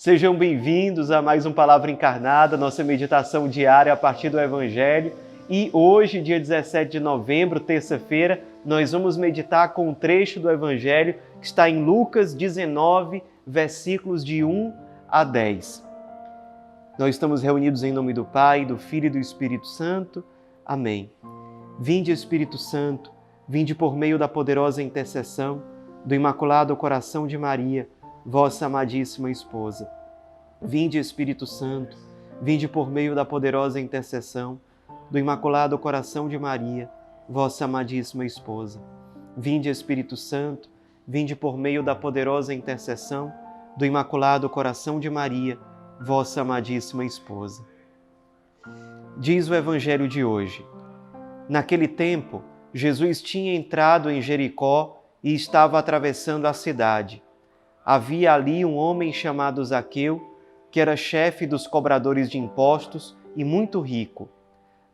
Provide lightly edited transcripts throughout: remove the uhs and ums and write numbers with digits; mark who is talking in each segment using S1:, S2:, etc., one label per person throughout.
S1: Sejam bem-vindos a mais um Palavra Encarnada, nossa meditação diária a partir do Evangelho. E hoje, dia 17 de novembro, terça-feira, nós vamos meditar com um trecho do Evangelho que está em Lucas 19, versículos de 1 a 10. Nós estamos reunidos em nome do Pai, do Filho e do Espírito Santo. Amém. Vinde, Espírito Santo, vinde por meio da poderosa intercessão do Imaculado Coração de Maria, vossa amadíssima esposa. Vinde, Espírito Santo, vinde por meio da poderosa intercessão do Imaculado Coração de Maria, vossa amadíssima esposa. Vinde, Espírito Santo, vinde por meio da poderosa intercessão do Imaculado Coração de Maria, vossa amadíssima esposa. Diz o Evangelho de hoje: naquele tempo, Jesus tinha entrado em Jericó e estava atravessando a cidade. Havia ali um homem chamado Zaqueu, que era chefe dos cobradores de impostos e muito rico.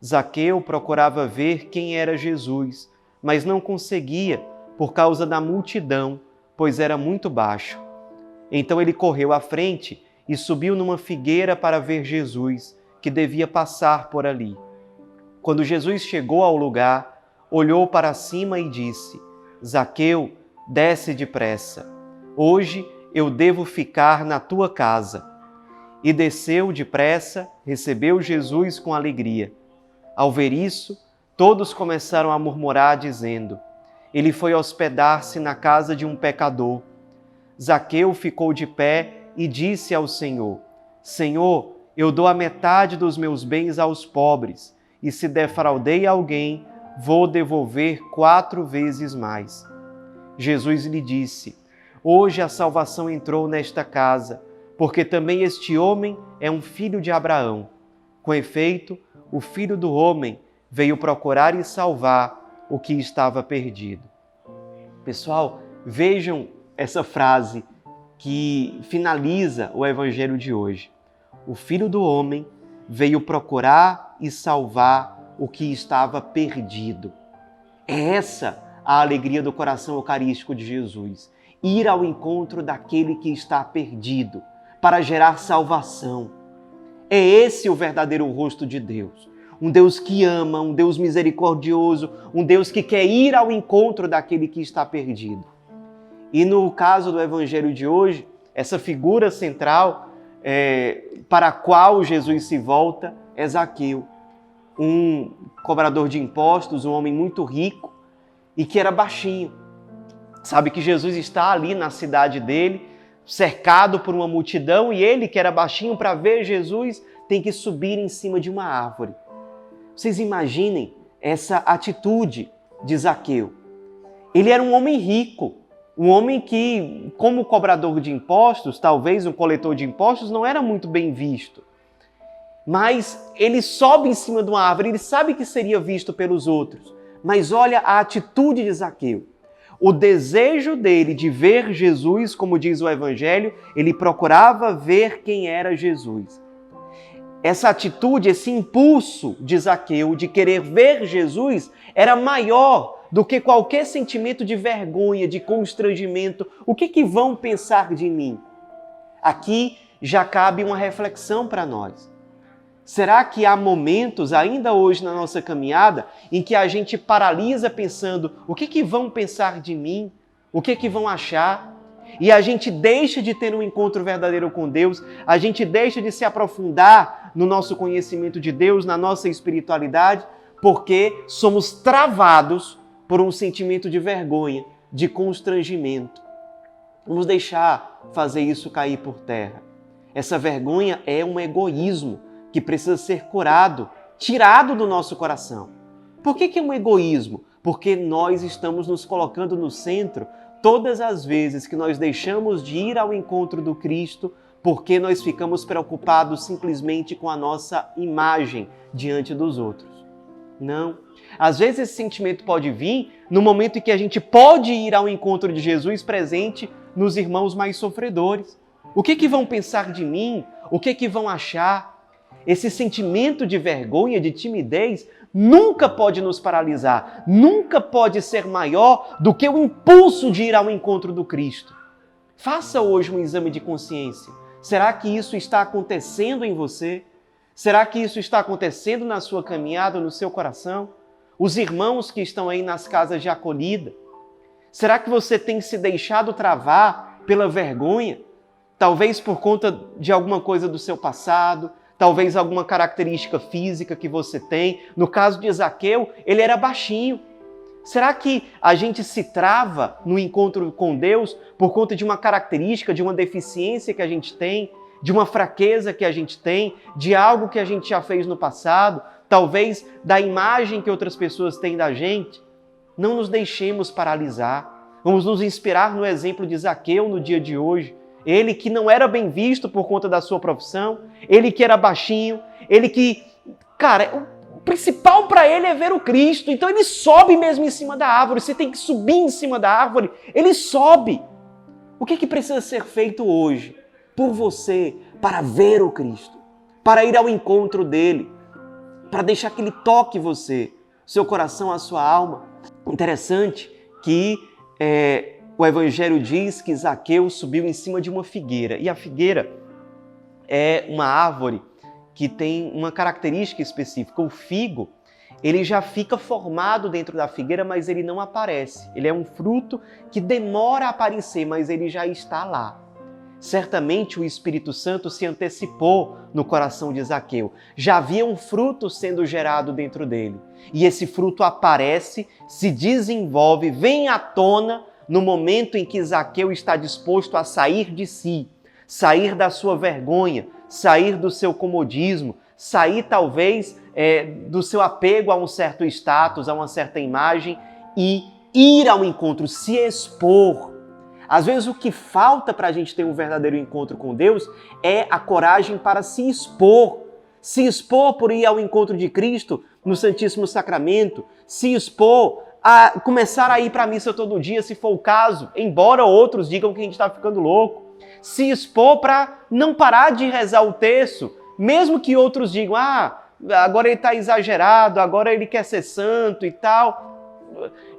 S1: Zaqueu procurava ver quem era Jesus, mas não conseguia por causa da multidão, pois era muito baixo. Então ele correu à frente e subiu numa figueira para ver Jesus, que devia passar por ali. Quando Jesus chegou ao lugar, olhou para cima e disse: Zaqueu, desce depressa. Hoje eu devo ficar na tua casa. E desceu depressa, recebeu Jesus com alegria. Ao ver isso, todos começaram a murmurar, dizendo: ele foi hospedar-se na casa de um pecador. Zaqueu ficou de pé e disse ao Senhor: Senhor, eu dou a metade dos meus bens aos pobres, e se defraudei alguém, vou devolver 4 vezes mais. Jesus lhe disse: hoje a salvação entrou nesta casa, porque também este homem é um filho de Abraão. Com efeito, o Filho do Homem veio procurar e salvar o que estava perdido. Pessoal, vejam essa frase que finaliza o Evangelho de hoje. O Filho do Homem veio procurar e salvar o que estava perdido. É essa a alegria do coração eucarístico de Jesus. Ir ao encontro daquele que está perdido, para gerar salvação. É esse o verdadeiro rosto de Deus. Um Deus que ama, um Deus misericordioso, um Deus que quer ir ao encontro daquele que está perdido. E no caso do Evangelho de hoje, essa figura central para a qual Jesus se volta é Zaqueu, um cobrador de impostos, um homem muito rico e que era baixinho. Sabe que Jesus está ali na cidade dele, cercado por uma multidão, e ele, que era baixinho, para ver Jesus, tem que subir em cima de uma árvore. Vocês imaginem essa atitude de Zaqueu. Ele era um homem rico, um homem que, como cobrador de impostos, talvez um coletor de impostos, não era muito bem visto. Mas ele sobe em cima de uma árvore, ele sabe que seria visto pelos outros. Mas olha a atitude de Zaqueu. O desejo dele de ver Jesus, como diz o Evangelho, ele procurava ver quem era Jesus. Essa atitude, esse impulso de Zaqueu de querer ver Jesus era maior do que qualquer sentimento de vergonha, de constrangimento. O que vão pensar de mim? Aqui já cabe uma reflexão para nós. Será que há momentos, ainda hoje na nossa caminhada, em que a gente paralisa pensando: o que vão pensar de mim? O que vão achar? E a gente deixa de ter um encontro verdadeiro com Deus, a gente deixa de se aprofundar no nosso conhecimento de Deus, na nossa espiritualidade, porque somos travados por um sentimento de vergonha, de constrangimento. Vamos deixar fazer isso cair por terra. Essa vergonha é um egoísmo que precisa ser curado, tirado do nosso coração. Por que é um egoísmo? Porque nós estamos nos colocando no centro todas as vezes que nós deixamos de ir ao encontro do Cristo, porque nós ficamos preocupados simplesmente com a nossa imagem diante dos outros. Não. Às vezes esse sentimento pode vir no momento em que a gente pode ir ao encontro de Jesus presente nos irmãos mais sofredores. O que vão pensar de mim? O que vão achar? Esse sentimento de vergonha, de timidez, nunca pode nos paralisar, nunca pode ser maior do que o impulso de ir ao encontro do Cristo. Faça hoje um exame de consciência. Será que isso está acontecendo em você? Será que isso está acontecendo na sua caminhada, no seu coração? Os irmãos que estão aí nas casas de acolhida, será que você tem se deixado travar pela vergonha? Talvez por conta de alguma coisa do seu passado, talvez alguma característica física que você tem. No caso de Zaqueu, ele era baixinho. Será que a gente se trava no encontro com Deus por conta de uma característica, de uma deficiência que a gente tem, de uma fraqueza que a gente tem, de algo que a gente já fez no passado, talvez da imagem que outras pessoas têm da gente? Não nos deixemos paralisar. Vamos nos inspirar no exemplo de Zaqueu no dia de hoje. Ele que não era bem visto por conta da sua profissão, ele que era baixinho, ele que, o principal para ele é ver o Cristo, então ele sobe mesmo em cima da árvore. Você tem que subir em cima da árvore, ele sobe. O que precisa ser feito hoje por você para ver o Cristo, para ir ao encontro dele, para deixar que ele toque você, seu coração, a sua alma? Interessante que o Evangelho diz que Zaqueu subiu em cima de uma figueira, e a figueira é uma árvore que tem uma característica específica. O figo, ele já fica formado dentro da figueira, mas ele não aparece. Ele é um fruto que demora a aparecer, mas ele já está lá. Certamente o Espírito Santo se antecipou no coração de Zaqueu. Já havia um fruto sendo gerado dentro dele. E esse fruto aparece, se desenvolve, vem à tona no momento em que Zaqueu está disposto a sair de si, sair da sua vergonha, sair do seu comodismo, sair talvez do seu apego a um certo status, a uma certa imagem e ir ao encontro, se expor. Às vezes o que falta para a gente ter um verdadeiro encontro com Deus é a coragem para se expor por ir ao encontro de Cristo no Santíssimo Sacramento, se expor a começar a ir para a missa todo dia, se for o caso, embora outros digam que a gente está ficando louco. Se expor para não parar de rezar o terço, mesmo que outros digam, agora ele está exagerado, agora ele quer ser santo e tal.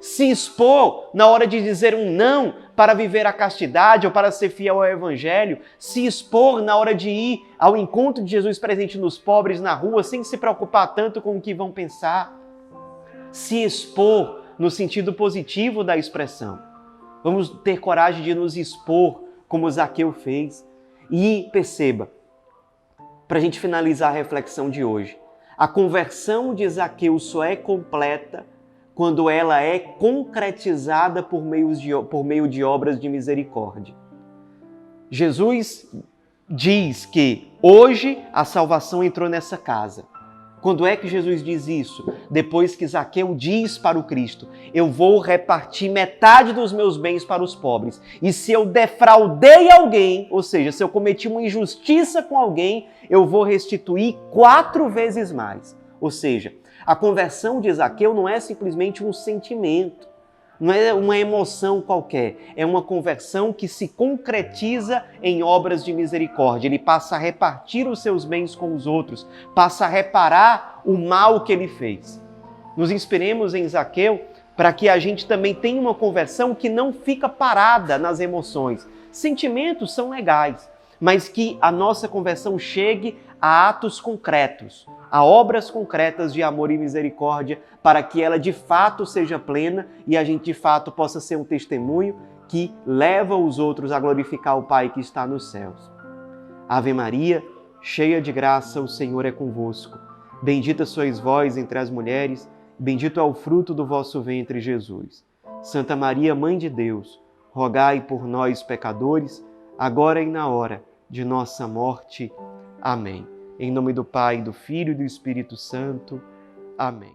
S1: Se expor na hora de dizer um não para viver a castidade ou para ser fiel ao Evangelho. Se expor na hora de ir ao encontro de Jesus presente nos pobres na rua, sem se preocupar tanto com o que vão pensar. Se expor no sentido positivo da expressão. Vamos ter coragem de nos expor como Zaqueu fez. E perceba, para a gente finalizar a reflexão de hoje, a conversão de Zaqueu só é completa quando ela é concretizada por meio de obras de misericórdia. Jesus diz que hoje a salvação entrou nessa casa. Quando é que Jesus diz isso? Depois que Zaqueu diz para o Cristo, eu vou repartir metade dos meus bens para os pobres. E se eu defraudei alguém, ou seja, se eu cometi uma injustiça com alguém, eu vou restituir 4 vezes mais. Ou seja, a conversão de Zaqueu não é simplesmente um sentimento, não é uma emoção qualquer, é uma conversão que se concretiza em obras de misericórdia. Ele passa a repartir os seus bens com os outros, passa a reparar o mal que ele fez. Nos inspiremos em Zaqueu para que a gente também tenha uma conversão que não fica parada nas emoções. Sentimentos são legais, mas que a nossa conversão chegue a atos concretos, a obras concretas de amor e misericórdia, para que ela de fato seja plena e a gente de fato possa ser um testemunho que leva os outros a glorificar o Pai que está nos céus. Ave Maria, cheia de graça, o Senhor é convosco. Bendita sois vós entre as mulheres, bendito é o fruto do vosso ventre, Jesus. Santa Maria, Mãe de Deus, rogai por nós, pecadores, agora e na hora de nossa morte. Amém. Em nome do Pai, do Filho e do Espírito Santo. Amém.